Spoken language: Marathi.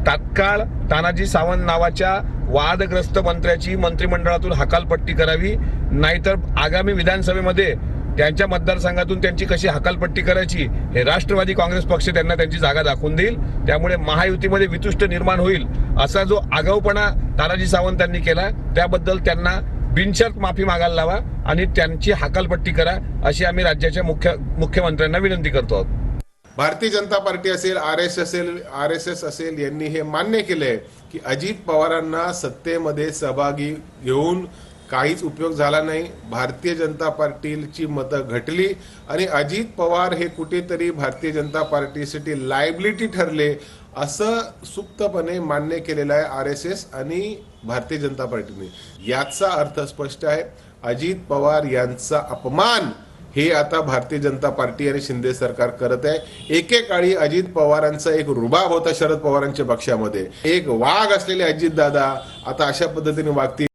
तात्काळ तानाजी सावंत नावाच्या वादग्रस्त मंत्र्याची मंत्रिमंडळातून हकालपट्टी करावी, नाहीतर आगामी विधानसभेमध्ये त्यांच्या मतदारसंघातून त्यांची कशी हकालपट्टी करायची हे राष्ट्रवादी काँग्रेस पक्ष त्यांना त्यांची जागा दाखवून देईल। त्यामुळे महायुतीमध्ये वितुष्ट निर्माण होईल असा जो आगाऊपणा तानाजी सावंतांनी केला त्याबद्दल त्यांना बिनशर्त माफी मागायला लावा आणि त्यांची हकालपट्टी करा अशी आम्ही राज्याच्या मुख्यमंत्र्यांना विनंती करतो आहोत। भारतीय जनता पार्टी असेल, आरएसएस असेल यांनी हे मान्य केलंय की अजित पवारांना सत्तेमध्ये सहभागी घेऊन काहीच उपयोग झाला नाही। भारतीय जनता पार्टीची मतं घटली आणि अजित पवार हे कुठेतरी भारतीय जनता पार्टीसाठी लायबिलिटी ठरले असं सुप्तपणे मान्य केलेलं आहे आरएसएस आणि भारतीय जनता पार्टीने। याचा अर्थ स्पष्ट आहे, अजित पवार यांचा अपमान हे आता भारतीय जनता पार्टी आणि शिंदे सरकार करत आहे। एकेकाळी अजित पवारांचा एक रुबाब होता शरद पवारांच्या पक्षामध्ये, एक वाघ असलेले अजित दादा आता अशा पद्धतीने वागतील।